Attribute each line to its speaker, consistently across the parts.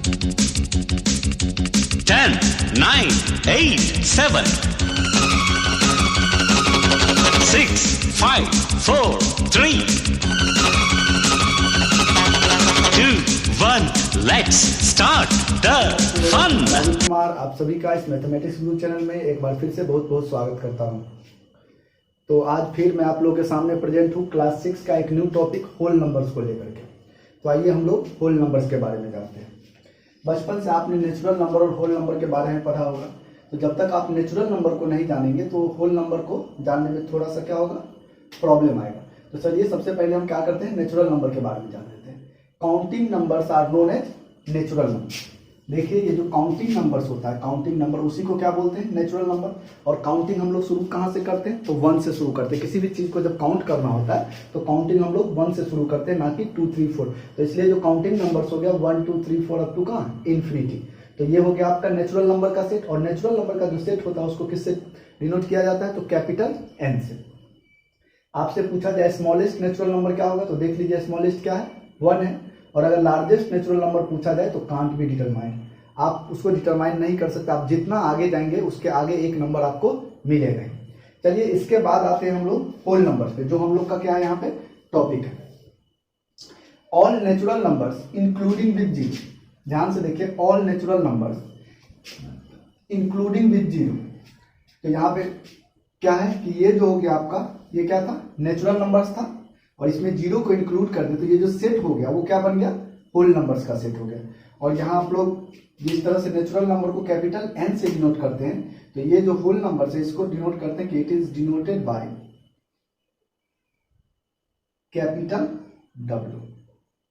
Speaker 1: 10, 9, 8, 7, 6, 5, 4, 3, 2, 1. Let's start the fun.
Speaker 2: Kumar, आप सभी का इस मैथमेटिक्स गुरु चैनल में एक बार फिर से बहुत बहुत स्वागत करता हूं। तो आज फिर मैं आप लोगों के सामने प्रेजेंट हूं क्लास 6 का एक न्यू टॉपिक होल नंबर्स को लेकर के। तो आइए हम लोग होल नंबर्स के बारे में जानते हैं। बचपन से आपने नेचुरल नंबर और होल नंबर के बारे में पढ़ा होगा। तो जब तक आप नेचुरल नंबर को नहीं जानेंगे तो होल नंबर को जानने में थोड़ा सा क्या होगा, प्रॉब्लम आएगा। तो चलिए सबसे पहले हम क्या करते हैं, नेचुरल नंबर के बारे में जान लेते हैं। Counting numbers are known as natural number. देखिए ये जो काउंटिंग नंबर्स होता है, काउंटिंग नंबर, उसी को क्या बोलते हैं, नेचुरल नंबर। और काउंटिंग हम लोग शुरू कहाँ से करते हैं, तो 1 से शुरू करते हैं। किसी भी चीज को जब काउंट करना होता है तो काउंटिंग हम लोग 1 से शुरू करते हैं, ना कि 2, 3, 4। तो इसलिए जो काउंटिंग नंबर्स हो गया 1, 2, 3, 4 अप टू कहाँ, इन्फिनिटी। तो ये हो गया आपका नेचुरल नंबर का सेट। और नेचुरल नंबर का जो सेट होता है उसको किससे डिनोट किया जाता है, तो कैपिटल N से। आपसे पूछा जाए स्मॉलेस्ट नेचुरल नंबर क्या होगा, तो देख लीजिए स्मॉलेस्ट क्या है, 1 है। और अगर लार्जेस्ट नेचुरल नंबर पूछा जाए तो कांट बी डिटरमाइन, आप उसको डिटरमाइन नहीं कर सकते। आप जितना आगे जाएंगे उसके आगे एक नंबर आपको मिलेगा ही। चलिए इसके बाद आते हैं हम लोग होल नंबर्स पे, जो हम लोग का क्या है यहाँ पे टॉपिक है। All natural numbers including with zero. ध्यान से देखिए, all natural numbers including with zero. तो यहाँ पे क्या है कि ये जो हो गया आपका, ये क्या था, नेचुरल नंबर्स था और इसमें जीरो को इंक्लूड कर दे तो ये जो सेट हो गया वो क्या बन गया, होल नंबर्स का सेट हो गया। और यहाँ आप लोग जिस तरह से नेचुरल नंबर को कैपिटल N से डिनोट करते हैं, तो ये जो होल नंबर है इसको डिनोट करते हैं कि it is denoted by capital W।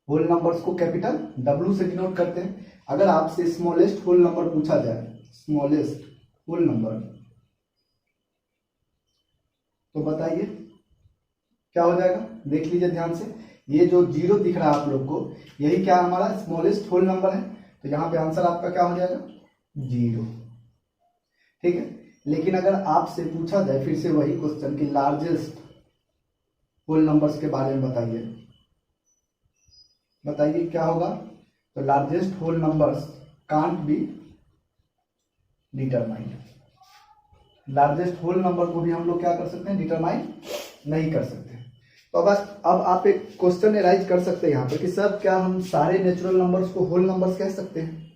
Speaker 2: Whole numbers को कैपिटल W से डिनोट करते हैं। अगर आपसे स्मॉलेस्ट होल नंबर पूछा जाए, स्मॉलेस्ट होल नंबर, तो बताइए क्या हो जाएगा, देख लीजिए ध्यान से। ये जो जीरो दिख रहा है आप लोग को, यही क्या हमारा स्मॉलेस्ट होल नंबर है। तो यहाँ पे आंसर आपका क्या हो जाएगा, 0। ठीक है। लेकिन अगर आपसे पूछा जाए फिर से वही क्वेश्चन कि लार्जेस्ट होल नंबर्स के बारे में बताइए क्या होगा, तो largest whole numbers can't be determined. Largest whole number को भी हम लोग क्या कर सकते हैं, डिटरमाइन नहीं कर सकते। तो बस अब आप एक क्वेश्चन एराइज कर सकते हैं यहाँ पर कि सर क्या हम सारे नेचुरल नंबर्स को होल नंबर्स कह सकते हैं,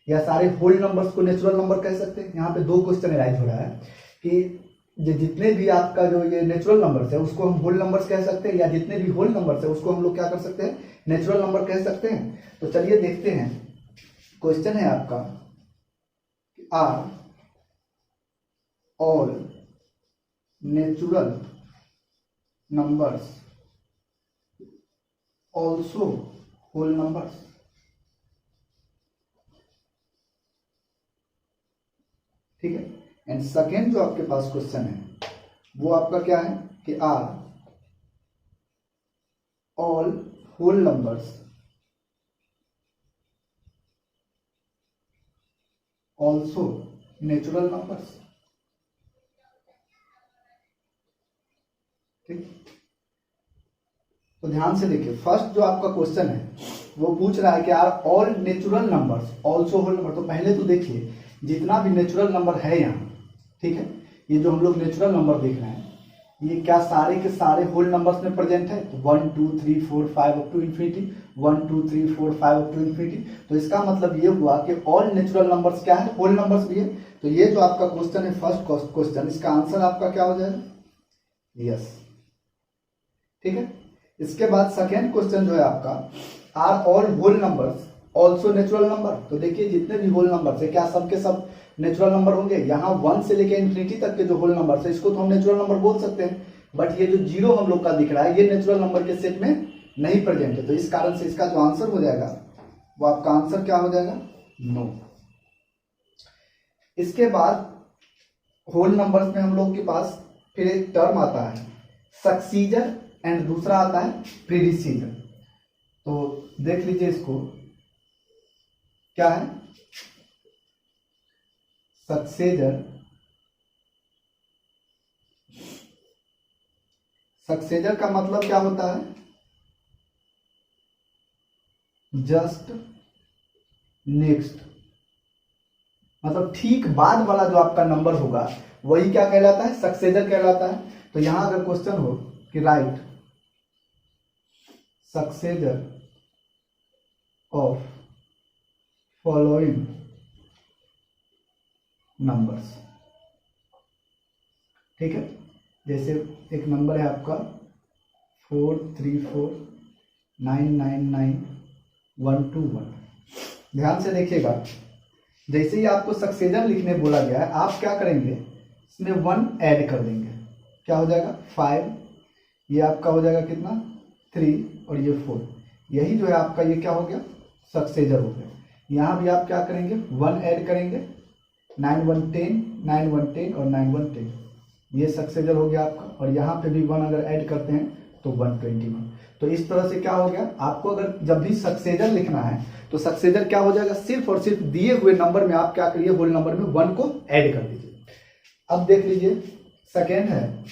Speaker 2: या सारे होल नंबर्स को नेचुरल नंबर कह सकते हैं। यहाँ पे दो क्वेश्चन एराइज हो रहा है कि जितने भी आपका जो ये नेचुरल नंबर्स है उसको हम होल नंबर्स कह सकते हैं, या जितने भी होल नंबर्स है उसको हम लोग क्या कर सकते हैं, नेचुरल नंबर कह सकते हैं। तो चलिए देखते हैं। क्वेश्चन है आपका, are all natural numbers also whole numbers। ठीक है। एंड सेकेंड जो आपके पास क्वेश्चन है वो आपका क्या है कि are all whole numbers also natural numbers. ठीक। तो ध्यान से देखिए, फर्स्ट जो आपका क्वेश्चन है वो पूछ रहा है कि are all natural numbers also whole number. तो पहले तो देखिए जितना भी नेचुरल नंबर है यहाँ, ठीक है, ये जो हम लोग नेचुरल नंबर देख रहे हैं ये क्या सारे के सारे होल नंबर्स में प्रेजेंट है। तो 1, 2, 3, 4, 5 up to infinity, 1, 2, 3, 4, 5 up to infinity. तो इसका मतलब ये हुआ कि ऑल नेचुरल नंबर्स क्या है, होल नंबर्स भी है। तो ये जो आपका क्वेश्चन है फर्स्ट क्वेश्चन, इसका आंसर आपका क्या हो जाएगा, यस। ठीक है। इसके बाद सेकेंड क्वेश्चन जो है आपका, are all whole numbers also natural number. तो देखिए जितने भी होल नंबर्स है क्या सबके सब नेचुरल नंबर होंगे। यहाँ 1 से लेकर इन्फिनिटी तक के जो होल नंबर्स है इसको तो हम नेचुरल नंबर बोल सकते हैं। बट ये जो जीरो हम लोग का दिख रहा है ये नेचुरल नंबर के सेट में नहीं प्रेजेंट है। तो इस कारण से इसका जो आंसर हो जाएगा वो आपका आंसर क्या हो जाएगा, नो। इसके बाद होल नंबर्स में हम लोग के पास फिर एक टर्म आता है सक्सीजर एंड दूसरा आता है प्रीडिसीजर। तो देख लीजिए इसको क्या है, सक्सेजर। सक्सेजर का मतलब क्या होता है, जस्ट नेक्स्ट, मतलब ठीक बाद वाला जो आपका नंबर होगा वही क्या कहलाता है, सक्सेसर कहलाता है। तो यहां अगर क्वेश्चन हो कि right successor of following numbers, ठीक है, जैसे एक नंबर है आपका 434999121। ध्यान से देखिएगा, जैसे ही आपको सक्सेसर लिखने बोला गया है आप क्या करेंगे, इसमें 1 ऐड कर देंगे, क्या हो जाएगा 5, ये आपका हो जाएगा कितना 3 और ये 4, यही जो है आपका ये क्या हो गया सक्सेसर हो गया। यहाँ भी आप क्या करेंगे 1 ऐड करेंगे, 9 1 10, 9 1 10 और 9 1 10, ये सक्सेसर हो गया आपका। और यहाँ पे भी 1 अगर ऐड करते हैं तो 121। तो इस तरह से क्या हो गया, आपको अगर जब भी सक्सेसर लिखना है तो सक्सेसर क्या हो जाएगा, सिर्फ और सिर्फ दिए हुए नंबर में आप क्या करिए, होल नंबर में 1 को ऐड कर दीजिए। अब देख लीजिए सेकेंड है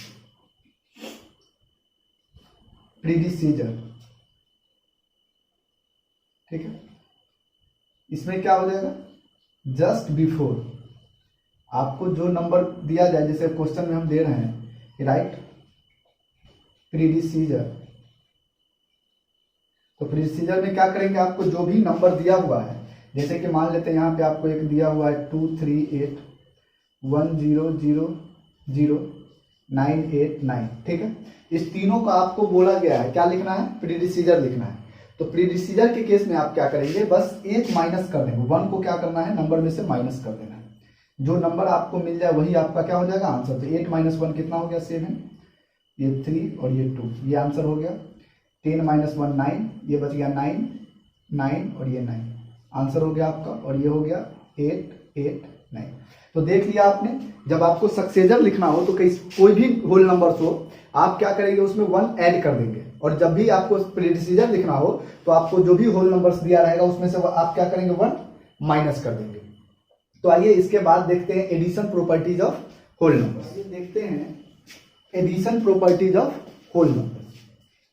Speaker 2: प्रीडिसीजर, ठीक है, इसमें क्या हो जाएगा जस्ट बिफोर आपको जो नंबर दिया जाए, जैसे क्वेश्चन में हम दे रहे हैं राइट प्रीडिसीजर, तो प्रीडिसीजर में क्या करेंगे, आपको जो भी नंबर दिया हुआ है, जैसे कि मान लेते हैं यहाँ पे आपको एक दिया हुआ है 238100989, ठीक है, इस तीनों का आपको बोला गया है क्या लिखना है, प्रीडिसीजर लिखना है। तो प्रीडिसीजर के केस में आप क्या करेंगे, बस एक माइनस कर देंगे, 1 को क्या करना है नंबर में से माइनस कर देना है, जो नंबर आपको मिल जाए वही आपका क्या हो जाएगा आंसर। तो 8 - 1 कितना हो गया 7, ये 3 और ये 2, ये आंसर हो गया। 10 - 1 9, ये बच गया 9 9 और ये 9, आंसर हो गया आपका। और ये हो गया 8 8 9। तो देख लिया आपने, जब आपको सक्सेसर लिखना हो तो कोई भी होल नंबर हो आप क्या करेंगे, उसमें 1 ऐड कर देंगे, और जब भी आपको प्रीडिसीजर लिखना हो तो आपको जो भी होल नंबर्स दिया रहेगा उसमें से आप क्या करेंगे 1 माइनस कर देंगे। तो आइए इसके बाद देखते हैं addition properties of whole numbers. ये देखते हैं addition properties of whole numbers.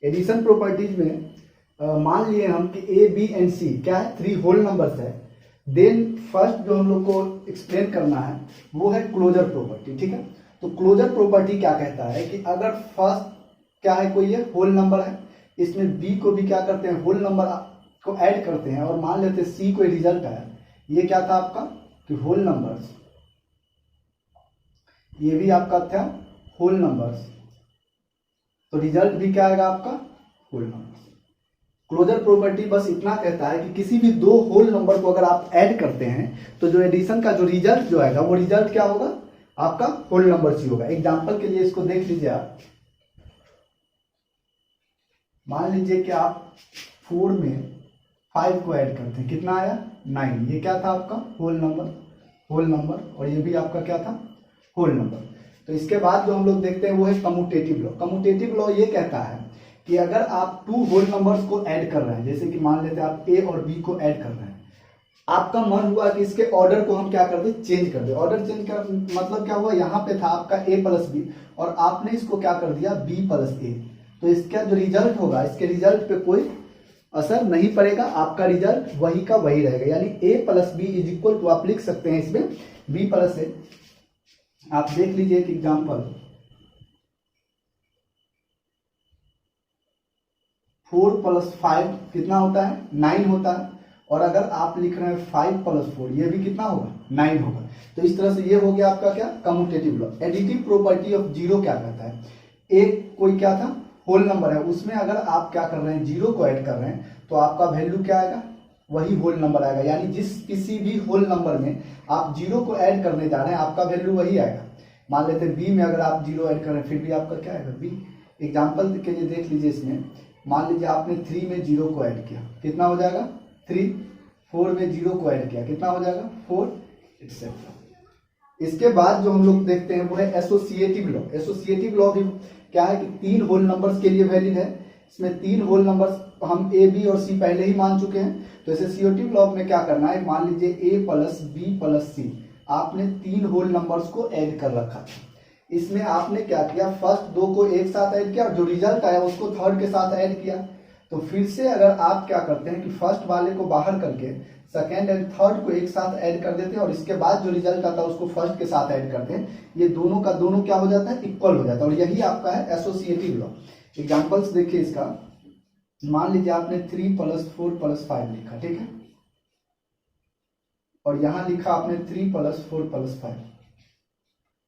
Speaker 2: Addition properties में मान लिए हम कि ए बी एंड सी क्या है, 3 होल नंबर्स है। देन फर्स्ट जो हम लोग को एक्सप्लेन करना है वो है क्लोजर प्रॉपर्टी, ठीक है। तो क्लोजर प्रॉपर्टी क्या कहता है कि अगर फर्स्ट क्या है, कोई ये होल नंबर है, इसमें बी को भी क्या करते हैं होल नंबर को ऐड करते हैं, और मान लेते हैं सी कोई रिजल्ट है, ये क्या था आपका कि होल नंबर्स, ये भी आपका था होल नंबर्स, तो रिजल्ट भी क्या आएगा आपका होल नंबर्स। क्लोजर प्रॉपर्टी बस इतना कहता है कि किसी भी 2 होल नंबर को अगर आप ऐड करते हैं तो जो एडिशन का जो रिजल्ट जो आएगा वो रिजल्ट क्या होगा आपका होल नंबर ही होगा। एग्जांपल के लिए इसको देख लीजिए आप, मान लीजिए कि आप 4 में 5 को ऐड करते हैं, कितना आया 9, ये क्या था आपका होल नंबर, और ये भी आपका क्या था होल नंबर। तो इसके बाद जो हम लोग देखते हैं वो है कम्यूटेटिव लॉ। कम्यूटेटिव लॉ ये कहता है कि अगर आप 2 होल नंबर्स को ऐड कर रहे हैं, जैसे कि मान लेते हैं आप ए और बी को ऐड कर रहे हैं, आपका मन हुआ कि इसके ऑर्डर को हम क्या कर दे, चेंज कर दे। ऑर्डर चेंज कर मतलब क्या हुआ, यहाँ पे था आपका a + b और आपने इसको क्या कर दिया b + a, तो इसका जो रिजल्ट होगा इसके रिजल्ट पे कोई असर नहीं पड़ेगा, आपका रिजल्ट वही का वही रहेगा। यानी a + b = तो आप लिख सकते हैं इसमें b + a। आप देख लीजिए एक एग्जाम्पल, 4 + 5 कितना होता है 9 होता है, और अगर आप लिख रहे हैं 5 + 4 ये भी कितना होगा 9 होगा। तो इस तरह से ये हो गया आपका क्या commutative law. Additive property of zero क्या कहता है, एक कोई क्या था होल नंबर है, उसमें अगर आप क्या कर रहे हैं 0 को ऐड कर रहे हैं तो आपका वैल्यू क्या आएगा, वही होल नंबर आएगा। यानी जिस किसी भी होल नंबर में आप 0 को ऐड करने जा रहे हैं आपका वैल्यू वही आएगा। मान लेते हैं बी में अगर आप 0 ऐड कर रहे हैं फिर भी आपका क्या आएगा बी। एग्जाम्पल के लिए देख लीजिए, इसमें मान लीजिए आपने 3 में 0 को ऐड किया, कितना हो जाएगा 3, 4 में 0 को ऐड किया, कितना हो जाएगा 4, एक्सेट्रा। इसके बाद जो हम लोग देखते हैं वो है एसोसिएटिव लॉ। एसोसिएटिव लॉ भी क्या है कि 3 होल नंबर्स के लिए वैलिड है। इसमें 3 होल नंबर्स हम ए बी और सी पहले ही मान चुके हैं, तो एसोसिएटिव लॉ में क्या करना है, मान लीजिए a + b + c, आपने 3 होल नंबर्स को ऐड कर रखा था। इसमें आपने क्या किया, फर्स्ट 2 को एक साथ ऐड किया और जो रिजल्ट आया उसको थर्ड के साथ ऐड किया। तो फिर से अगर आप क्या करते हैं कि फर्स्ट वाले को बाहर करके सेकेंड एंड थर्ड को एक साथ ऐड कर देते हैं और इसके बाद जो रिजल्ट आता है उसको फर्स्ट के साथ ऐड करते हैं, ये दोनों का दोनों क्या हो जाता है, इक्वल हो जाता है। और यही आपका है एसोसिएटिव लॉ। एग्जाम्पल्स देखिए इसका, मान लीजिए आपने 3 + 4 + 5 लिखा, ठीक है, और यहां लिखा आपने 3 + 4 + 5।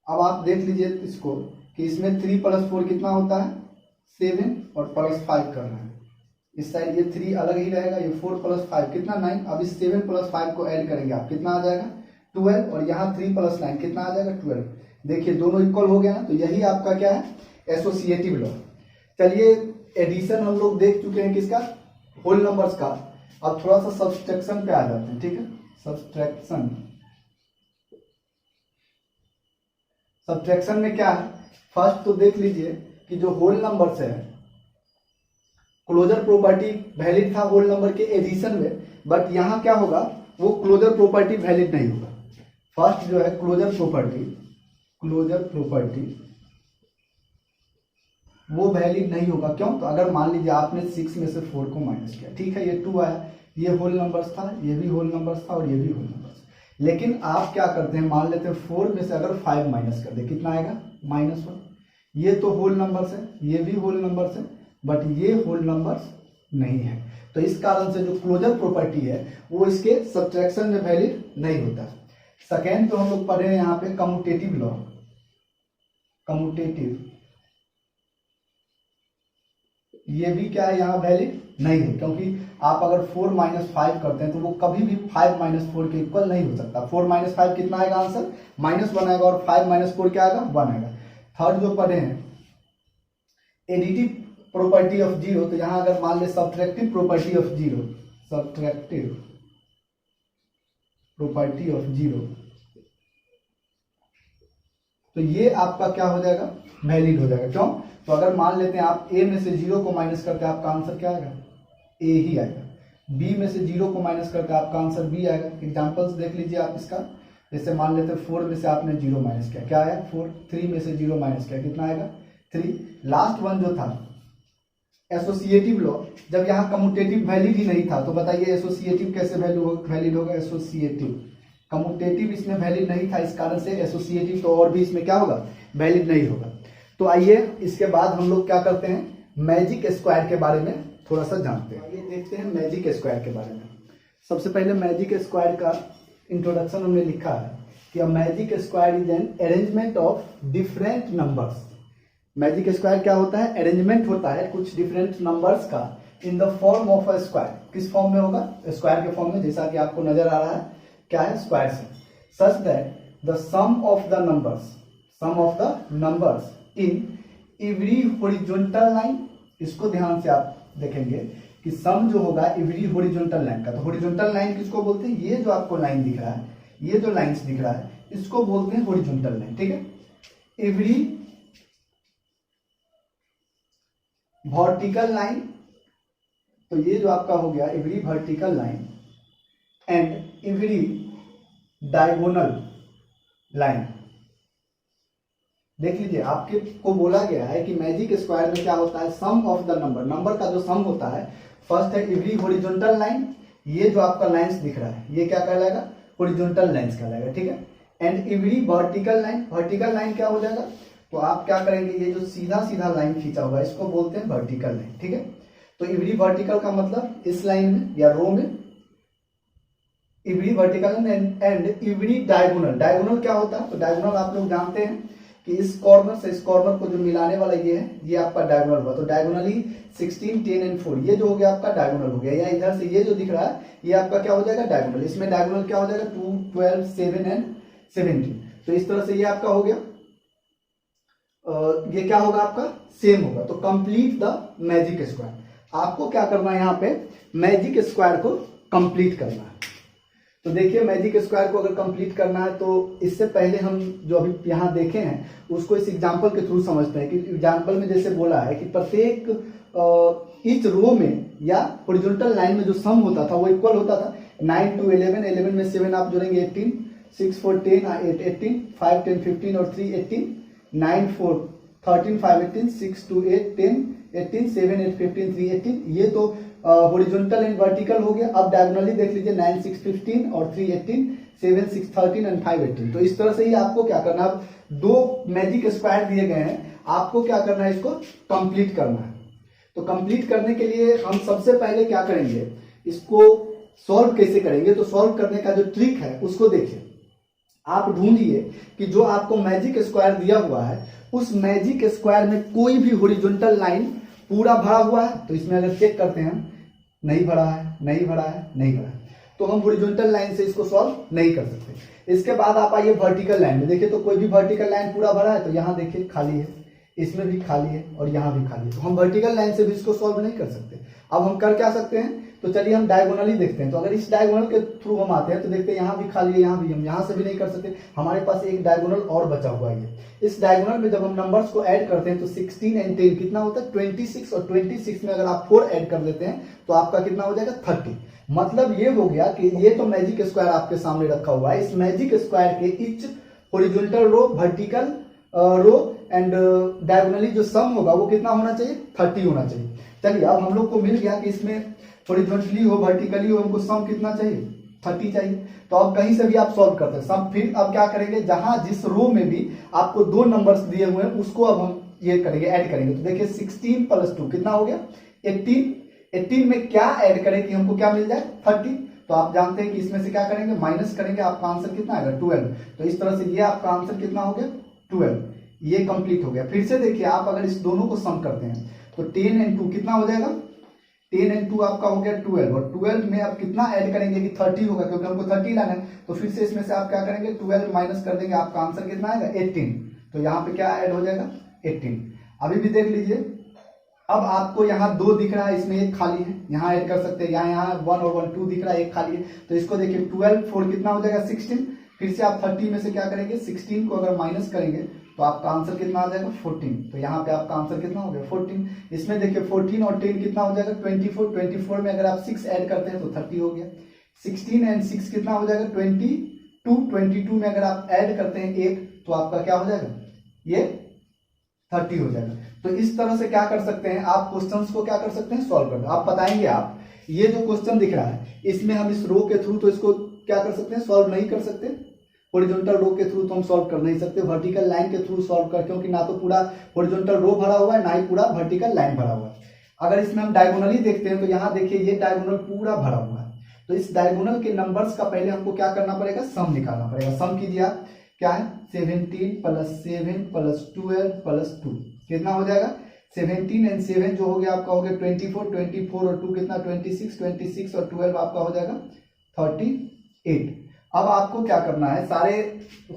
Speaker 2: अब आप देख लीजिए इसको कि इसमें 3 + 4 कितना होता है 7 और +5 कर रहे हैं, इस साइड ये 3 अलग ही रहेगा, ये 4 + 5 कितना 9। अब इस 7 + 5 को ऐड करेंगे आप, कितना आ जाएगा 12, और यहाँ 3 + 9 कितना आ जाएगा 12। देखिए दोनों इक्वल हो गया ना, तो यही आपका क्या है एसोसिएटिव लॉ। चलिए एडिशन हम लोग देख चुके हैं किसका, होल नंबर्स का। अब थोड़ा सा सब्सट्रैक्शन पे आ जाते हैं, ठीक है। सब्सट्रैक्शन में क्या है, फर्स्ट तो देख लीजिए कि जो होल नंबर्स है, क्लोजर प्रॉपर्टी वैलिड था होल नंबर के एडिशन में, बट यहां क्या होगा, वो क्लोजर प्रॉपर्टी वैलिड नहीं होगा। फर्स्ट जो है क्लोजर प्रॉपर्टी वो वैलिड नहीं होगा। क्यों, तो अगर मान लीजिए आपने 6 में से 4 को माइनस किया, ठीक है, ये 2 आया, ये होल नंबर्स था, ये भी होल नंबर्स था और ये भी होल नंबर्स। लेकिन आप क्या करते हैं, मान लेते हैं 4 में से अगर 5 माइनस कर दे, कितना आएगा -1। ये तो होल नंबर्स है, ये भी होल नंबर्स है, बट ये होल नंबर्स नहीं है। तो इस कारण से जो क्लोजर प्रॉपर्टी है वो इसके सब्ट्रैक्शन में वैलिड नहीं होता। सेकेंड तो हम लोग पढ़े हैं यहाँ पे कम्यूटेटिव लॉ। ये भी क्या है, यहाँ वैलिड नहीं है, क्योंकि आप अगर 4 - 5 करते हैं तो वो कभी भी 5 - 4 के इक्वल नहीं हो सकता। 4 - 5 कितना आएगा आंसर, -1 आएगा, और 5 - 4 क्या आएगा 1 आएगा। थर्ड जो पढ़े हैं एडिटिव प्रॉपर्टी ऑफ जीरो, तो यहां अगर मान ले सब्ट्रैक्टिव प्रॉपर्टी ऑफ जीरो, तो ये आपका क्या हो जाएगा, वैलिड हो जाएगा। क्यों, तो अगर मान लेते हैं आप a में से 0 को माइनस करते हैं, आपका आंसर क्या आएगा, a ही आएगा। b में से 0 को माइनस करते हैं, आपका आंसर b आएगा। एग्जांपल्स देख लीजिए आप इसका, जैसे मान लेते हैं 4 में से आपने 0 माइनस किया, क्या आया 4। 3 में से 0 माइनस किया, कितना आएगा 3। लास्ट वन जो था एसोसिएटिव लॉ, जब यहाँ कम्यूटेटिव वैलिड ही नहीं था, तो बताइए एसोसिएटिव कैसे वैलिड होगा। एसोसिएटिव, कम्यूटेटिव इसमें वैलिड नहीं था, इस कारण से एसोसिएटिव तो और भी इसमें क्या होगा, वैलिड नहीं होगा। तो आइए इसके बाद हम लोग क्या करते हैं, मैजिक स्क्वायर के बारे में थोड़ा सा जानते हैं। आइए देखते हैं मैजिक स्क्वायर के बारे में। सबसे पहले मैजिक स्क्वायर का इंट्रोडक्शन हमने लिखा है कि a magic square is an arrangement of different numbers. Magic square क्या होता है, अरेंजमेंट होता है कुछ डिफरेंट नंबर्स का in the form of a square. किस फॉर्म में होगा, स्क्वायर के फॉर्म में, जैसा कि आपको नजर आ रहा है क्या है, स्क्वायर से। Such that the sum of the numbers in every horizontal line, इसको ध्यान से आप देखेंगे कि सम जो होगा एवरी हॉरिजॉन्टल लाइन का। तो हॉरिजॉन्टल लाइन किसको बोलते हैं, ये जो आपको लाइन दिख रहा है, ये जो लाइंस दिख रहा है, इसको बोलते हैं हॉरिजॉन्टल लाइन, ठीक है। एवरी वर्टिकल लाइन, तो ये जो आपका हो गया every vertical line and every diagonal line. देख लीजिए आपके को बोला गया है कि मैजिक स्क्वायर में क्या होता है, सम ऑफ द नंबर का जो सम होता है, फर्स्ट है एवरी हॉरिजॉन्टल लाइन, ये जो आपका लाइंस दिख रहा है ये क्या कहलाएगा, हॉरिजॉन्टल लाइंस कहलाएगा, ठीक है। एंड एवरी वर्टिकल लाइन क्या हो जाएगा, तो आप क्या करेंगे, ये जो सीधा सीधा लाइन खींचा हुआ है इसको बोलते हैं वर्टिकल लाइन, ठीक है। तो एवरी वर्टिकल का मतलब इस लाइन में या रो में every vertical and every diagonal क्या होता है, तो डायगोनल आप लोग जानते हैं कि इस कॉर्नर से इस कॉर्नर को जो मिलाने वाला ये है, ये आपका डायगोनल हुआ। तो डायगोनली 16, 10 एंड 4, ये जो हो गया आपका डायगोनल हो गया, या इधर से ये जो दिख रहा है ये आपका क्या हो जाएगा, डायगोनल। इसमें डायगोनल क्या हो जाएगा 2, 12, 7 एंड 17। तो इस तरह से ये आपका हो गया, ये क्या होगा आपका सेम होगा। तो कंप्लीट द मैजिक स्क्वायर, आपको क्या करना है, यहाँ पे मैजिक स्क्वायर को कंप्लीट करना है। तो देखिए मैजिक स्क्वायर को अगर कंप्लीट करना है तो इससे पहले हम जो अभी यहाँ देखे हैं उसको इस एग्जांपल के थ्रू समझते हैं कि एग्जांपल में जैसे बोला है कि प्रत्येक इच रो में या हॉरिजॉन्टल लाइन में जो सम होता था वो इक्वल होता था। 9 to 11, 11 में 7 आप जोड़ेंगे 18, 6 4 10 8 18, 5 10 15 और 3 18, 9 4 13 5 18, 6 2 8 10 18, 7, 8, 15, 3, 18। ये तो हॉरिजॉन्टल एंड वर्टिकल हो गया। अब डायगोनली देख लीजिए 9, 6, 15 और 3, 18, 7, 6, 13 एंड 5, 18। तो इस तरह से ही आपको क्या करना है, दो मैजिक स्क्वायर दिए गए हैं, आपको क्या करना है, इसको कंप्लीट करना है। तो कंप्लीट करने के लिए हम सबसे पहले क्या करेंगे, इसको सॉल्व कैसे करेंगे। तो सॉल्व करने का जो ट्रिक है उसको देखिए। आप ढूंढिए कि जो आपको मैजिक स्क्वायर दिया हुआ है उस मैजिक स्क्वायर में कोई भी हॉरिजॉन्टल लाइन पूरा भरा हुआ है। तो इसमें अगर चेक करते हैं, नहीं भरा है, नहीं भरा है, नहीं भरा है, तो हम हॉरिजॉन्टल लाइन से इसको सॉल्व नहीं कर सकते। इसके बाद आप आइए वर्टिकल लाइन में, देखिए तो कोई भी वर्टिकल लाइन पूरा भरा है। तो यहाँ देखिए खाली है, इसमें भी खाली है और यहाँ भी खाली है। तो हम वर्टिकल लाइन से भी इसको सॉल्व नहीं कर सकते। अब हम कर क्या सकते हैं, तो चलिए हम डायगोनली देखते हैं। तो अगर इस डायगोनल के थ्रू हम आते हैं तो देखते हैं यहाँ भी खाली है, यहाँ भी, हम यहाँ से भी नहीं कर सकते। हमारे पास एक डायगोनल और बचा हुआ है। इस डायगोनल में जब हम नंबर्स को ऐड करते हैं तो 16 एंड 10 कितना होता है 26, और 26 में अगर आप 4 ऐड कर देते हैं तो आपका कितना हो जाएगा 30। मतलब ये हो गया कि ये तो मैजिक स्क्वायर आपके सामने रखा हुआ है। इस मैजिक स्क्वायर के each horizontal row, vertical row and diagonally जो सम होगा वो कितना होना चाहिए, 30 होना चाहिए। चलिए अब हम लोग को मिल गया कि इसमें हॉरिजॉन्टली हो, वर्टिकली हो, हमको सम कितना चाहिए, 30 चाहिए। तो अब कहीं से भी आप सॉल्व करते हैं सम। फिर अब क्या करेंगे, जहां जिस रो में भी आपको 2 नंबर्स दिए हुए हैं उसको अब हम ये करेंगे, ऐड करेंगे। तो देखिए 16 + 2 कितना हो गया 18। 18 में क्या ऐड करें कि हमको क्या मिल जाए 30। तो आप जानते हैं कि इसमें से क्या करेंगे, माइनस करेंगे, आपका आंसर कितना आएगा 12। तो इस तरह से ये आपका आंसर कितना हो गया 12। ये कंप्लीट हो गया। फिर से देखिए आप अगर इस दोनों को सम करते हैं तो 10 एंड 2 कितना हो जाएगा, 10 एंड 2 आपका हो गया 12, और 12 में आप कितना ऐड करेंगे कि 30 होगा, क्योंकि हमको 30 लाना है। तो फिर से इसमें से आप क्या करेंगे 12 माइनस कर देंगे, आपका आंसर कितना आएगा 18। तो यहाँ पे क्या ऐड हो जाएगा 18। अभी भी देख लीजिए, अब आपको यहाँ 2 दिख रहा है, इसमें एक खाली है, यहाँ ऐड कर सकते हैं। यहाँ 1 और 1 2 दिख रहा है, एक खाली है। तो इसको देखिए 12 4 कितना हो जाएगा 16। फिर से आप 30 में से क्या करेंगे 16 को अगर माइनस करेंगे तो आपका आंसर कितना आ जाएगा 14। तो यहाँ पे आपका आंसर कितना हो गया 14। इसमें देखिए 14 और 10 कितना हो जाएगा 24। 24 में अगर आप 6 ऐड करते हैं तो 30 हो गया। 16 एंड 6 कितना हो जाएगा 22। 22 में अगर आप ऐड करते हैं 1 तो आपका क्या हो जाएगा ये 30 हो जाएगा। तो इस तरह से क्या कर सकते हैं आप, क्वेश्चंस को क्या कर सकते हैं सॉल्व कर। आप बताएंगे आप ये जो क्वेश्चन दिख रहा है इसमें हम इस रो के थ्रू तो इसको क्या कर सकते हैं सॉल्व नहीं कर सकते। हॉरिजॉन्टल रो के थ्रू तो हम सॉल्व कर नहीं सकते, वर्टिकल लाइन के थ्रू सॉल्व कर, क्योंकि ना तो पूरा हॉरिजॉन्टल रो भरा हुआ है ना ही पूरा वर्टिकल लाइन भरा हुआ है। अगर इसमें हम डायगोनली देखते हैं तो यहाँ देखिए ये डायगोनल पूरा भरा हुआ है। तो इस डायगोनल के नंबर्स का पहले हमको क्या करना पड़ेगा, सम निकालना पड़ेगा। सम कीजिए आप, क्या है 17 + 7 + 12 + 2 कितना हो जाएगा 17 एंड 7 जो हो गया आपका हो गया 24। 24 और 2 कितना 26। 26 और 12 आपका हो जाएगा 38। अब आपको क्या करना है, सारे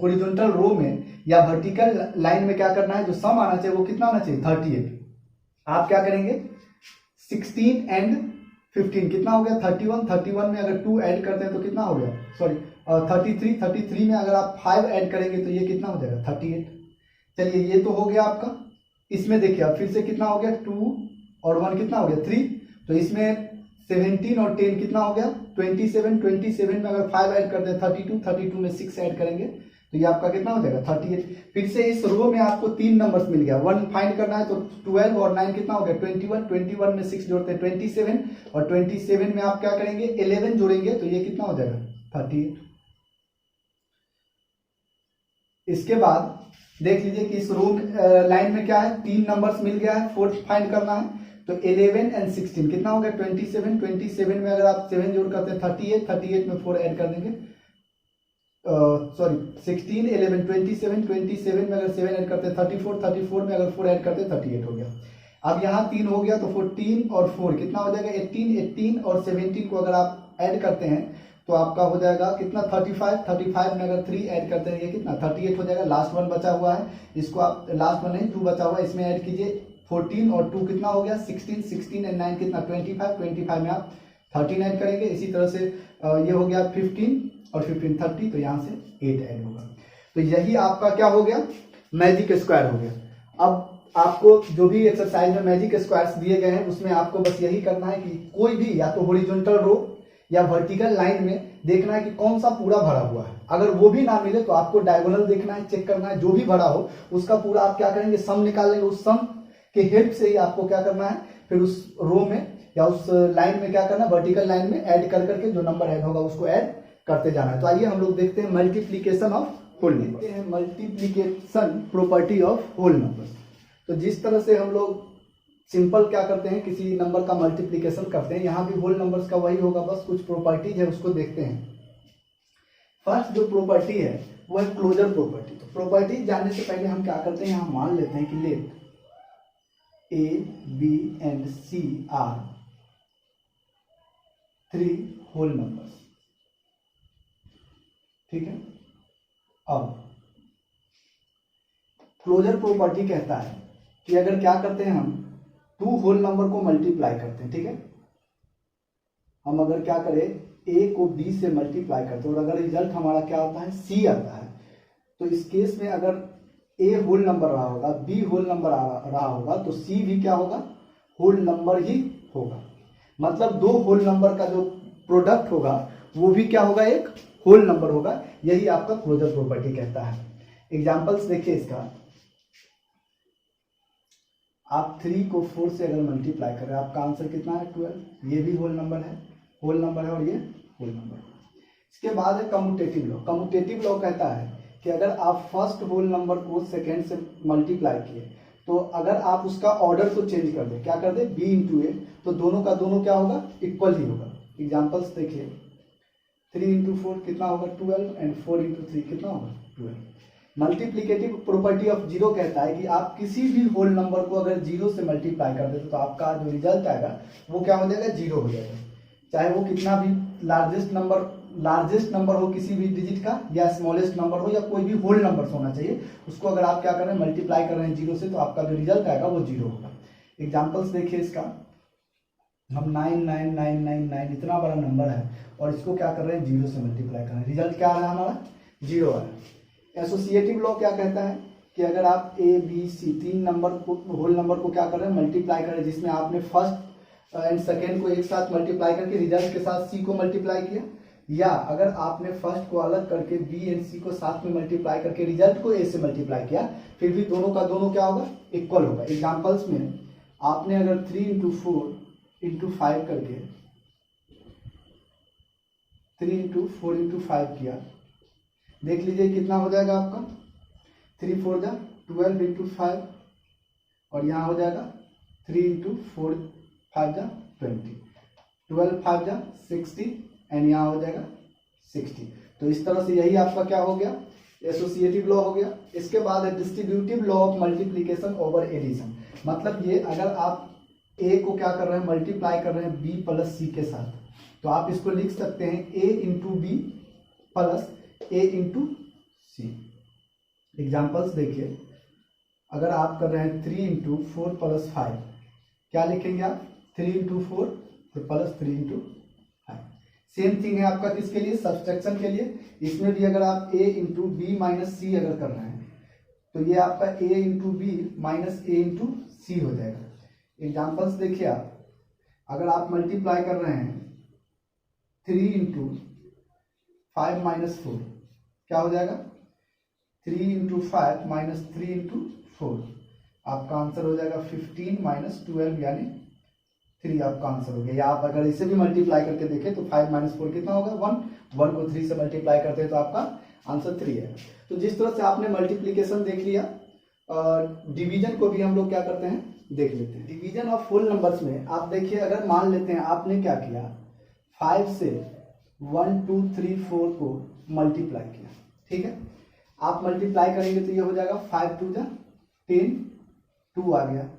Speaker 2: हॉरिजॉन्टल रो में या वर्टिकल लाइन में क्या करना है, जो सम आना चाहिए वो कितना आना चाहिए 38। आप क्या करेंगे 16 एंड 15 कितना हो गया 31। 31 में अगर 2 ऐड करते हैं तो कितना हो गया, सॉरी 33। 33 में अगर आप 5 ऐड करेंगे तो ये कितना हो जाएगा 38। चलिए ये तो हो गया आपका। इसमें देखिए अब फिर से कितना हो गया 2 और 1 कितना हो गया 3। तो इसमें 17 और 10 कितना हो गया 27। 27 में अगर 5 ऐड करते हैं 32। 32 में 6 ऐड करेंगे तो ये आपका कितना हो जाएगा 38। फिर से इस रो में आपको 3 नंबर्स मिल गया, 1 फाइंड करना है तो 12 और 9 कितना हो गया 21। 21 में 6 जोड़ते हैं 27, और 27 में आप क्या करेंगे 11 जोड़ेंगे तो ये कितना हो जाएगा 38। इसके बाद देख लीजिए कि इस रो लाइन में क्या है 3 नंबर्स मिल गया है, 4 फाइंड करना है। तो 11 एंड 16 कितना हो गया 27। 27 में अगर आप 7 जोड़ करते हैं 38। 38 में 4 ऐड कर देंगे, सॉरी 16 11 27। 27 में अगर 7 ऐड करते हैं 34। 34 में अगर 4 ऐड करते हैं 38 हो गया। अब यहाँ 3 हो गया तो 14 और 4 कितना हो जाएगा 18। 18 और 17 को अगर आप ऐड करते हैं तो आपका हो जाएगा कितना 35। 35 में अगर 3 ऐड करते हैं ये कितना 38 हो जाएगा। लास्ट 1 बचा हुआ है, इसको आप लास्ट 1 नहीं 2 बचा हुआ है, इसमें ऐड कीजिए 14 और 2 कितना हो गया 16। 16 एंड 9 कितना 25। 25 में आप 13 ऐड करेंगे। इसी तरह से ये हो गया 15 और 15 30, तो यहाँ से 8 ऐड होगा। तो यही आपका क्या हो गया मैजिक स्क्वायर हो गया। अब आपको जो भी एक्सरसाइज में मैजिक स्क्वायर्स दिए गए हैं उसमें आपको बस यही करना है कि कोई भी या तो हॉरिजॉन्टल रो या वर्टिकल लाइन में देखना है कि कौन सा पूरा भरा हुआ है। अगर वो भी ना मिले तो आपको डायगोनल देखना है, चेक करना है, जो भी भरा हो उसका पूरा आप क्या करेंगे सम निकाल लेंगे। उस सम के हेल्प से ही आपको क्या करना है, फिर उस रो में या उस लाइन में क्या करना है, वर्टिकल लाइन में ऐड कर करके जो नंबर ऐड होगा उसको ऐड करते जाना है। तो आइए हम लोग देखते हैं मल्टीप्लीकेशन ऑफ होल नंबर। देखते हैं multiplication property of whole number. तो जिस तरह से हम लोग सिंपल क्या करते हैं, किसी नंबर का मल्टीप्लीकेशन करते हैं, यहाँ भी होल नंबर्स का वही होगा, बस कुछ प्रॉपर्टीज है उसको देखते हैं। फर्स्ट जो प्रॉपर्टी है वो है क्लोजर प्रॉपर्टी। तो प्रॉपर्टी जानने से पहले हम क्या करते हैं, यहाँ मान लेते हैं कि let A, B and C are 3 whole numbers. ठीक है, अब क्लोजर प्रॉपर्टी कहता है कि अगर क्या करते हैं हम 2 होल नंबर को मल्टीप्लाई करते हैं, ठीक है, हम अगर क्या करें A को B से मल्टीप्लाई करते हैं और अगर रिजल्ट हमारा क्या आता है C आता है, तो इस केस में अगर A होल नंबर रहा होगा, B होल नंबर रहा होगा, तो C भी क्या होगा, होल नंबर ही होगा। मतलब 2 होल नंबर का जो प्रोडक्ट होगा वो भी क्या होगा, एक होल नंबर होगा। यही आपका क्लोजर प्रॉपर्टी कहता है। एग्जांपल्स देखिए इसका, आप 3 को 4 से अगर मल्टीप्लाई करें आपका आंसर कितना है, 12। ये भी होल नंबर है और ये होल नंबर है। इसके बाद है कम्यूटेटिव लॉ। कम्यूटेटिव लॉ कहता है कि अगर आप फर्स्ट होल नंबर को सेकेंड से मल्टीप्लाई किए, तो अगर आप उसका ऑर्डर को चेंज कर दें, क्या कर दें, b इंटू ए, तो दोनों का दोनों क्या होगा, इक्वल ही होगा। एग्जाम्पल्स देखिए, 3 इंटू 4 कितना होगा, 12 एंड 4 इंटू 3 कितना होगा, 12। मल्टीप्लीकेटिव प्रॉपर्टी ऑफ जीरो कहता है कि आप किसी भी होल नंबर को अगर जीरो से मल्टीप्लाई कर देते तो आपका जो रिजल्ट आएगा वो क्या हो जाएगा, जीरो हो जाएगा। चाहे वो कितना भी लार्जेस्ट नंबर हो किसी भी डिजिट का, या स्मॉलेस्ट नंबर हो, या कोई भी होल नंबर होना चाहिए, उसको अगर आप क्या कर रहे हैं, मल्टीप्लाई कर रहे हैं जीरो से, तो आपका जो रिजल्ट आएगा वो जीरो होगा। एग्जाम्पल्स देखिए इसका, हम 99999 इतना बड़ा नंबर है और इसको क्या कर रहे हैं, जीरो से मल्टीप्लाई कर रहे हैं, रिजल्ट क्या आ रहा है हमारा, जीरो आ रहा है। एसोसिएटिव लॉ क्या कहता है कि अगर आप A, B, C 3 नंबर को, होल नंबर को क्या कर रहे हैं, मल्टीप्लाई कर रहे हैं, जिसमें आपने फर्स्ट एंड सेकेंड को एक साथ मल्टीप्लाई करके रिजल्ट के साथ C को मल्टीप्लाई किया, या अगर आपने फर्स्ट को अलग करके B एंड C को साथ में मल्टीप्लाई करके रिजल्ट को A से मल्टीप्लाई किया, फिर भी दोनों का दोनों क्या होगा, इक्वल होगा। एग्जाम्पल्स में आपने अगर 3 इंटू 4 इंटू 5 करके 3 इंटू 4 इंटू 5 किया, देख लीजिए कितना हो जाएगा आपका, 3 4 जा 12 इंटू 5, और यहाँ हो जाएगा 3 इंटू 4 5 जा 20, 12 5 जा 60 एंड यहाँ हो जाएगा 60। तो इस तरह से यही आपका क्या हो गया, एसोसिएटिव लॉ हो गया। इसके बाद है distributive law of multiplication over addition. मतलब ये अगर आप A को क्या कर रहे हैं, मल्टीप्लाई कर रहे हैं B प्लस C के साथ, तो आप इसको लिख सकते हैं A into B plus A into C। Examples देखिए, अगर आप कर रहे हैं 3 इंटू 4 प्लस 5, क्या लिखेंगे आप, 3 into 4 plus 3 into 5। Same thing है आपका किसके लिए, सब्सट्रैक्शन के लिए। इसमें भी अगर आप A into B minus C अगर कर रहे हैं, तो ये आपका A into B minus A into C हो जाएगा। एग्जाम्पल्स देखिए आप, अगर आप मल्टीप्लाई कर रहे हैं 3 इंटू 5 माइनस 4, क्या हो जाएगा, 3 इंटू 5 माइनस 3 इंटू 4, आपका आंसर हो जाएगा 15 माइनस 12 यानी 3 आपका आंसर हो गया। या आप अगर इसे भी मल्टीप्लाई करके देखें तो 5 माइनस 4 कितना होगा, 1 को 3 से मल्टीप्लाई करते हैं तो आपका आंसर 3 है। तो जिस तरह से आपने मल्टीप्लीकेशन देख लिया, डिवीजन को भी हम लोग क्या करते हैं, देख लेते हैं। डिवीजन ऑफ होल नंबर्स में आप देखिए, अगर मान लेते हैं आपने क्या किया, 5 से 1 2 3 4 को मल्टीप्लाई किया, ठीक है, आप मल्टीप्लाई करेंगे तो ये हो जाएगा 5 2 जा 10, 2 आ गया।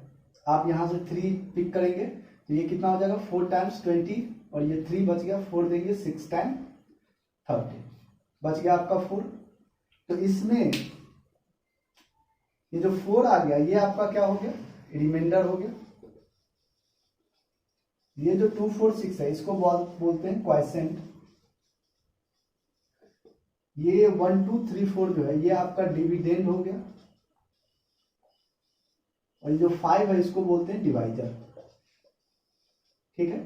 Speaker 2: आप यहाँ से 3 पिक करेंगे तो ये कितना हो जाएगा, 4 टाइम्स 20, और ये 3 बच गया, 4 देंगे 6 टाइम 30, बच गया आपका 4। तो इसमें ये जो 4 आ गया ये आपका क्या हो गया, रिमाइंडर हो गया। ये जो 2 4 6 है इसको बोलते हैं क्वाइसेंट। ये 1 2 3 4 जो है ये आपका डिविडेंड हो गया, और ये जो 5 है इसको बोलते हैं डिवाइजर, ठीक है।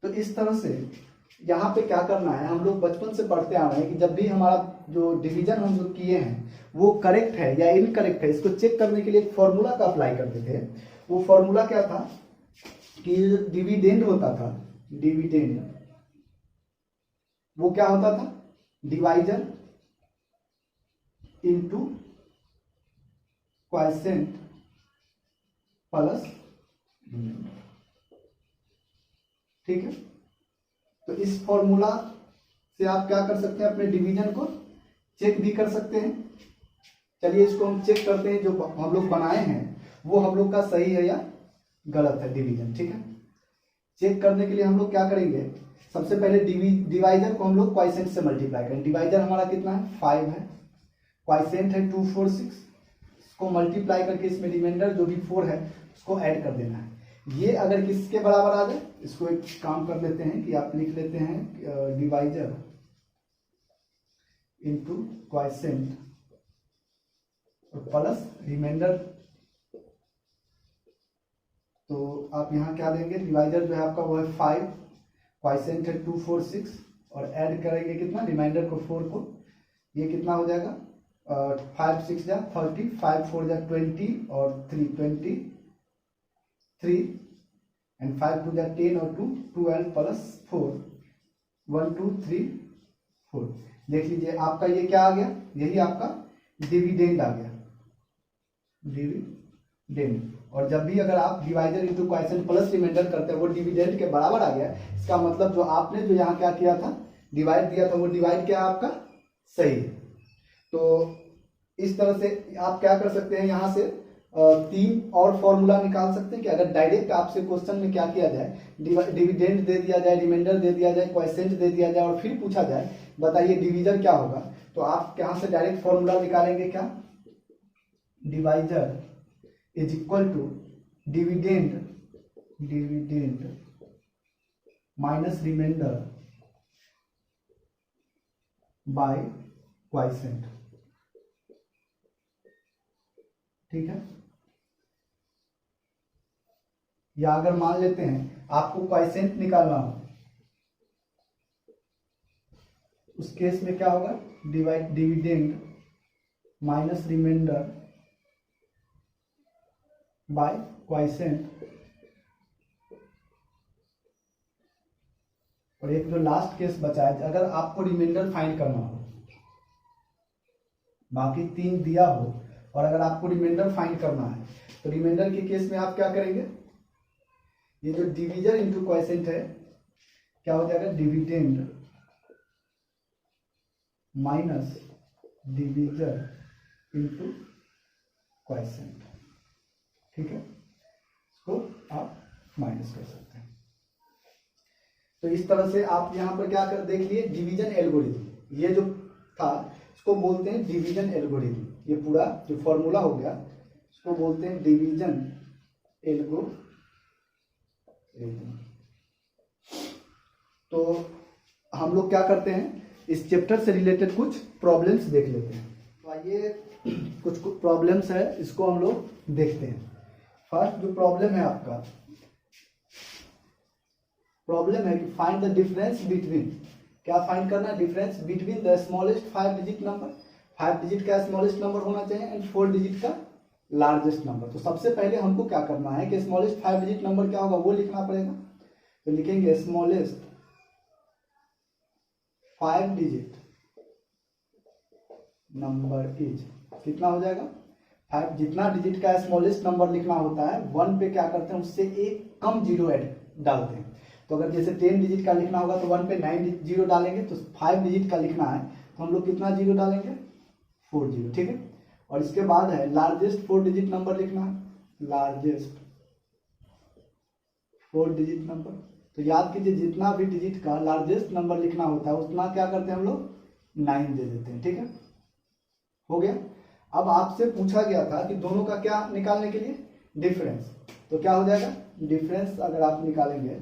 Speaker 2: तो इस तरह से यहाँ पे क्या करना है, हम लोग बचपन से पढ़ते आ रहे हैं कि जब भी हमारा जो डिवीजन हम लोग किए हैं वो करेक्ट है या इनकरेक्ट है, इसको चेक करने के लिए एक फॉर्मूला का अप्लाई करते थे। वो फॉर्मूला क्या था कि जो डिविडेंड होता था, डिविडेंड वो क्या होता था, डिवाइजर इनटू क्वोशिएंट प्लस, ठीक है। तो इस फॉर्मूला से आप क्या कर सकते हैं, अपने डिवीजन को चेक भी कर सकते हैं। चलिए इसको हम चेक करते हैं, जो हम लोग बनाए हैं वो हम लोग का सही है या गलत है डिवीजन, ठीक है। चेक करने के लिए हम लोग क्या करेंगे, सबसे पहले डिवाइजर को हम लोग क्वोशिएंट से मल्टीप्लाई करेंगे। डिवाइजर हमारा कितना है, 5 है, क्वोशिएंट है 2, 4, 6, इसको मल्टीप्लाई करके इसमें रिमाइंडर जो भी 4 है उसको ऐड कर देना है। ये अगर किसके बराबर आ जाए, इसको एक काम कर लेते हैं कि आप लिख लेते हैं divisor into quotient plus remainder. तो आप यहाँ क्या देंगे, डिवाइजर जो है आपका वो है 5, क्वोशिएंट है 2, 4, 6 और ऐड करेंगे कितना, रिमाइंडर को 4 को, ये कितना हो जाएगा 5 6 जा 30, 5 4 जा 20 और 3 23 एंड 5 2 जा 10 और 2 12 प्लस 4 1 2 3 4। देख लीजिए आपका ये क्या आ गया, यही आपका डिविडेंड आ गया, डिविडेंड। और जब भी अगर आप divisor into quotient plus remainder करते हैं वो डिविडेंड के बराबर आ गया, इसका मतलब जो आपने जो यहाँ क्या किया था, डिवाइड दिया था, वो डिवाइड क्या आपका सही है। तो इस तरह से आप क्या कर सकते हैं, यहाँ से 3 और फॉर्मूला निकाल सकते हैं कि अगर डायरेक्ट आपसे क्वेश्चन में क्या किया जाए, डिविडेंड दे दिया जाए, रिमाइंडर दे दिया जाए, क्वोशिएंट दे दिया जाए और फिर पूछा जाए बताइए डिवीजर क्या होगा, तो आप यहाँ से डायरेक्ट फॉर्मूला निकालेंगे क्या, divisor is equal to dividend minus remainder by quotient, ठीक है। या अगर मान लेते हैं आपको क्वोशिएंट निकालना हो, उस केस में क्या होगा, dividend minus remainder by quotient. और एक जो लास्ट केस बचा है, अगर आपको रिमाइंडर फाइंड करना हो, बाकी 3 दिया हो और अगर आपको रिमाइंडर फाइंड करना है, तो रिमाइंडर के केस में आप क्या करेंगे, ये जो डिवीजर इनटू क्वोशिएंट है क्या हो जाएगा, dividend minus divisor into quotient, ठीक है। इसको आप माइनस कर सकते हैं। तो इस तरह से आप यहाँ पर क्या कर देख लिए, डिवीजन एल्गोरिथम, ये जो था इसको बोलते हैं डिवीजन एल्गोरिथम। ये पूरा जो फॉर्मूला हो गया इसको बोलते हैं डिवीजन एल्गोरिथम। तो हम लोग क्या करते हैं, इस चैप्टर से रिलेटेड कुछ प्रॉब्लम्स देख लेते हैं। तो आइए कुछ प्रॉब्लम्स है, इसको हम लोग देखते हैं। फर्स्ट जो प्रॉब्लम है आपका, प्रॉब्लम है कि फाइंड द डिफरेंस बिटवीन, क्या फाइंड करना है, difference between the smallest 5 digit number, 5 digit का स्मॉलेस्ट नंबर होना चाहिए एंड 4 डिजिट का लार्जेस्ट नंबर। तो सबसे पहले हमको क्या करना है कि स्मॉलेस्ट 5 डिजिट नंबर क्या होगा वो लिखना पड़ेगा। तो लिखेंगे स्मॉलेस्ट 5 डिजिट नंबर इज, कितना हो जाएगा 5, जितना डिजिट का स्मॉलेस्ट नंबर लिखना होता है 1 पे क्या करते हैं उससे एक कम जीरो ऐड डालते हैं। तो अगर जैसे 10 डिजिट का लिखना होगा तो 1 पे 9 जीरो डालेंगे, तो 5 डिजिट का लिखना है तो हम लोग कितना जीरो डालेंगे, 4 जीरो, ठीक है। और इसके बाद है लार्जेस्ट 4 डिजिट नंबर लिखना है, लार्जेस्ट 4 डिजिट नंबर। तो याद कीजिए जितना भी डिजिट का लार्जेस्ट नंबर लिखना होता है उतना क्या करते हैं हम लोग 9 दे देते हैं, ठीक है, हो गया। अब आपसे पूछा गया था कि दोनों का क्या निकालने के लिए, डिफरेंस। तो क्या हो जाएगा, डिफरेंस अगर आप निकालेंगे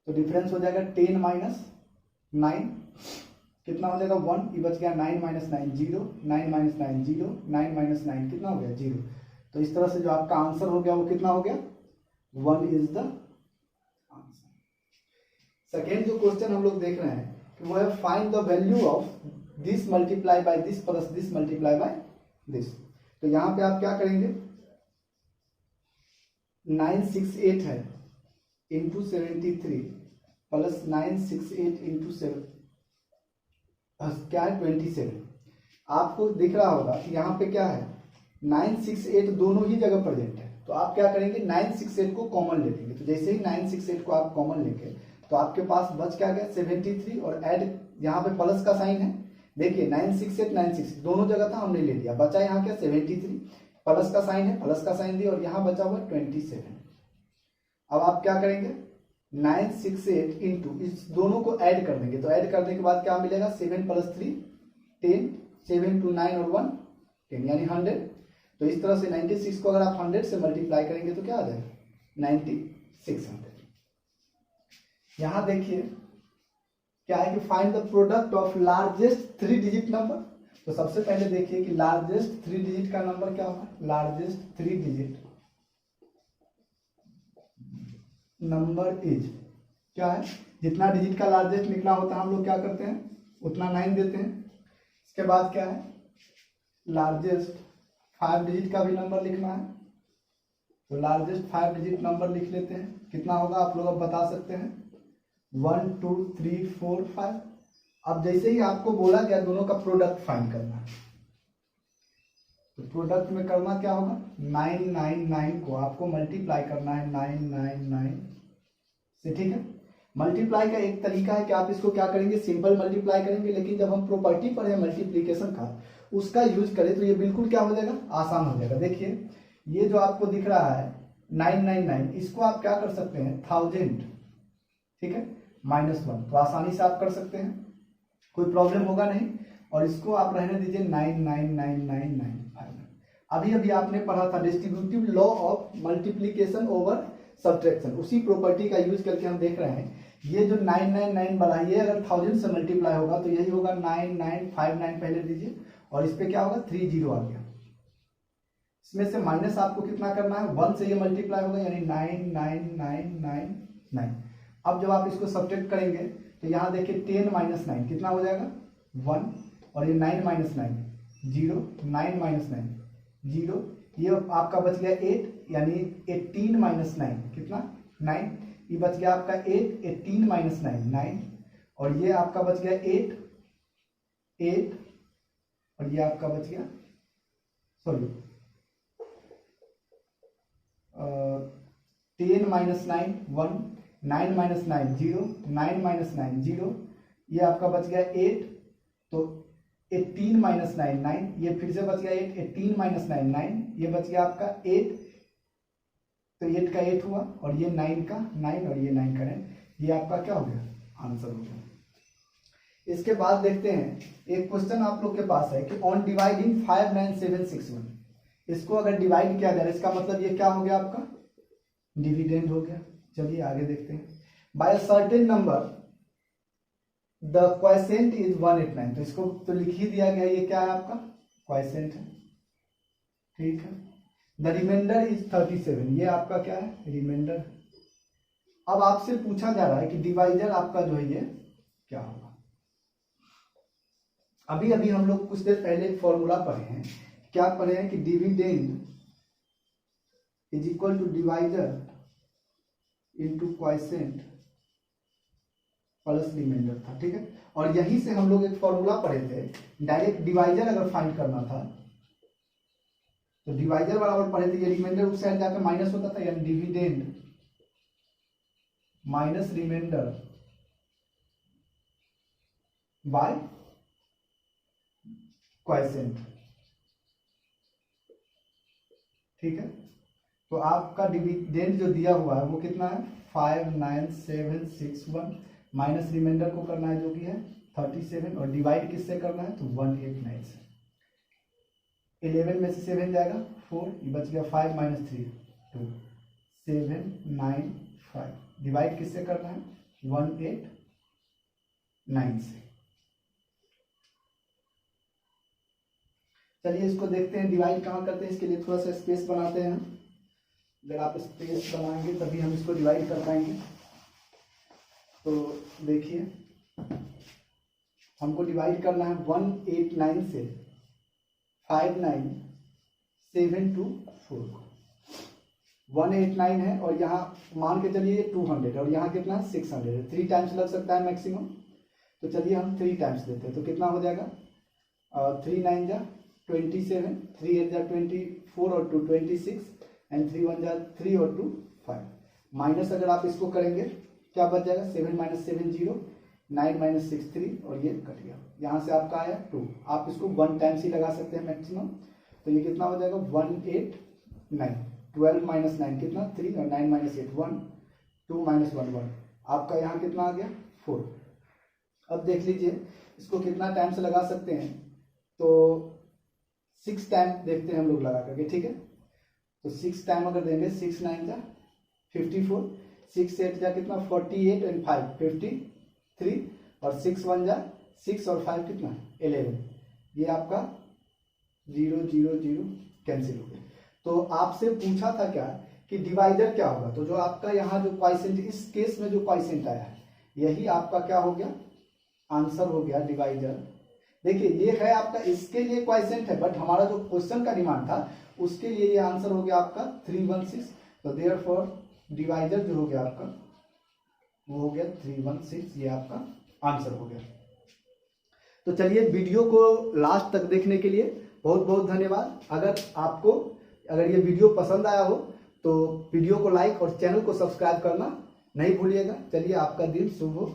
Speaker 2: तो डिफरेंस हो जाएगा 10 माइनस 9, कितना हो जाएगा 1, ये बच गया 9 माइनस 9 0, 9 माइनस 9 0, 9 माइनस 9 कितना हो गया 0। तो इस तरह से जो आपका आंसर हो गया वो कितना हो गया, 1 इज द आंसर। सेकेंड जो क्वेश्चन हम लोग देख रहे हैं कि वो है find the value of this multiply by this plus this multiply by this. तो यहाँ पे आप क्या करेंगे, 968 है इंटू 73 प्लस 968 इंटू 7 क्या है 27। आपको दिख रहा होगा कि यहाँ पे क्या है 968 दोनों ही जगह प्रेजेंट है। तो आप क्या करेंगे 968 को कॉमन ले लेंगे। तो जैसे ही 968 को आप कॉमन लेंगे तो आपके पास बच क्या गया 73 और ऐड यहाँ पे प्लस का साइन है। देखिए 968 968 दोनों जगह था हमने ले लिया, बचा यहाँ क्या 73 प्लस का साइन है, प्लस का साइन दिया और यहाँ बचा हुआ 27। अब आप क्या करेंगे 968 इंटू इस दोनों को ऐड कर देंगे। तो ऐड करने के बाद क्या मिलेगा 7 प्लस 3 10 7 टू 9 और 1 10 यानी 100। तो इस तरह से 96 को अगर आप 100 से मल्टीप्लाई करेंगे तो क्या आ जाएगा 9600। यहां देखिए क्या है कि find the product of largest 3 digit number. तो सबसे पहले देखिए कि लार्जेस्ट 3 डिजिट का नंबर क्या होगा। लार्जेस्ट 3 डिजिट नंबर इज क्या है, जितना डिजिट का लार्जेस्ट निकला होता है हम लोग क्या करते हैं उतना 9 देते हैं। इसके बाद क्या है लार्जेस्ट 5 डिजिट का भी नंबर लिखना है। तो लार्जेस्ट 5 डिजिट नंबर लिख लेते हैं। कितना होगा आप लोग अब बता सकते हैं 1 2 3 4 5। अब जैसे ही आपको बोला गया दोनों का प्रोडक्ट फाइंड करना है तो प्रोडक्ट में करना क्या होगा 999 को आपको मल्टीप्लाई करना है 999 से, ठीक है। मल्टीप्लाई का एक तरीका है कि आप इसको क्या करेंगे सिंपल मल्टीप्लाई करेंगे, लेकिन जब हम प्रॉपर्टी पढ़े मल्टीप्लीकेशन का उसका यूज करें तो ये बिल्कुल क्या हो जाएगा आसान हो जाएगा। देखिए ये जो आपको दिख रहा है 999 इसको आप क्या कर सकते हैं 1000, ठीक है, -1 तो आसानी से आप कर सकते हैं, कोई प्रॉब्लम होगा नहीं। और इसको आप रहने दीजिए 99999। अभी अभी आपने पढ़ा था distributive law of multiplication over subtraction, उसी प्रॉपर्टी का यूज करके हम देख रहे हैं। ये जो 999 वाला ये अगर 1000 से मल्टीप्लाई होगा तो यही होगा 9959 पहले दीजिए और इस पे क्या होगा 30 आ गया। इसमें से माइनस आपको कितना करना है 1 से ये मल्टीप्लाई होगा यानी 99999। अब जब आप इसको सब्ट्रैक्ट करेंगे तो यहाँ देखिए 10 - 9 कितना हो जाएगा 1 और ये 9 - 9 0 9 - 9 0 ये आपका बच गया 8 यानी 18 - 9 कितना 9। ये बच गया आपका 8 18 - 9 9 और ये आपका बच गया 8 8 और ये आपका बच गया सॉरी 10 - 9 1 9 - 9 0 9 - 9 0 ये आपका बच गया 8 तो 18 - 9 9 ये फिर से बच गया 8 18 - 9 9 ये बच गया आपका 8 तो 8 का 8 हुआ और ये 9 का 9 और ये 9 का 9 ये आपका क्या हो गया आंसर हो गया। इसके बाद देखते हैं एक क्वेश्चन आप लोग के पास है कि ऑन डिवाइडिंग 59761 इसको अगर डिवाइड किया जाए इसका मतलब ये क्या हो गया आपका डिविडेंड हो गया। चलिए आगे देखते हैं by a certain number the quotient is 189 तो इसको तो लिख ही दिया गया ये क्या है आपका क्वोशिएंट है, ठीक है। द रिमाइंडर इज 37 ये आपका क्या है रिमाइंडर। अब आपसे पूछा जा रहा है कि डिवाइजर आपका जो है ये क्या होगा। अभी अभी हम लोग कुछ देर पहले एक फॉर्मूला पढ़े हैं, क्या पढ़े हैं कि dividend is equal to divisor into quotient plus remainder था, ठीक है। और यहीं से हम लोग एक फॉर्मूला पढ़े थे डायरेक्ट डिवाइजर अगर फाइंड करना था तो डिवाइजर बराबर पढ़े थे ये रिमाइंडर उस साइड जाकर माइनस होता था यानी dividend minus remainder by quotient, ठीक है। तो आपका डिविडेंड जो दिया हुआ है वो कितना है 59761 माइनस रिमाइंडर को करना है जो कि है 37 और डिवाइड किससे करना है तो 189 से। 11 में से 7 जाएगा 4 ये बच गया 5 - 3 2 7 9 5 डिवाइड किससे करना है 189 से। चलिए इसको देखते हैं डिवाइड कहाँ करते हैं। इसके लिए थोड़ा सा स्पेस बनाते हैं। अगर आप स्पेस बनाएंगे तभी हम इसको डिवाइड कर पाएंगे। तो देखिए हमको डिवाइड करना है 189 से 59724 को। 189 है और यहाँ मान के चलिए 200 है और यहाँ कितना है 600 है, 3 टाइम्स लग सकता है मैक्सिमम। तो चलिए हम 3 टाइम्स देते हैं तो कितना हो जाएगा 3 9 जा 27, 3 8 जा 24 और 2 26 एंड 3 1 जा 3 और 2 5। माइनस अगर आप इसको करेंगे क्या बच जाएगा 7 माइनस 7 0, 9 माइनस 6 3 और ये कट गया। यहाँ से आपका आया 2, आप इसको 1 टाइम्स ही लगा सकते हैं मैक्सिमम। तो ये कितना हो जाएगा 189, 12 माइनस 9 कितना 3 और 9 माइनस 8 1, 2 माइनस 1 1, आपका यहाँ कितना आ गया 4। अब देख लीजिए इसको कितना टाइम से लगा सकते हैं, तो 6 टाइम देखते हैं हम लोग लगा करके, ठीक है। तो 6 टाइम अगर देंगे 6 9 जा 54, 6 8 जा कितना 48 एंड 5 53 और 6 1 जा 6 और 5 कितना 11। ये आपका 0 0 0 कैंसिल हो गया। तो आपसे पूछा था क्या कि डिवाइजर क्या होगा, तो जो आपका यहाँ जो क्वाइसेंट इस केस में जो क्वाइसेंट आया है यही आपका क्या हो गया आंसर हो गया डिवाइजर। देखिए ये है आपका इसके लिए क्वाइसेंट है, बट हमारा जो क्वेश्चन का डिमांड था उसके लिए ये आंसर हो गया आपका 316। तो देयरफॉर डिवाइजर जो हो गया आपका वो हो गया 316, ये आपका आंसर हो गया। तो चलिए वीडियो को लास्ट तक देखने के लिए बहुत बहुत धन्यवाद। अगर ये वीडियो पसंद आया हो तो वीडियो को लाइक और चैनल को सब्सक्राइब करना नहीं भूलिएगा। चलिए आपका दिन शुभ हो।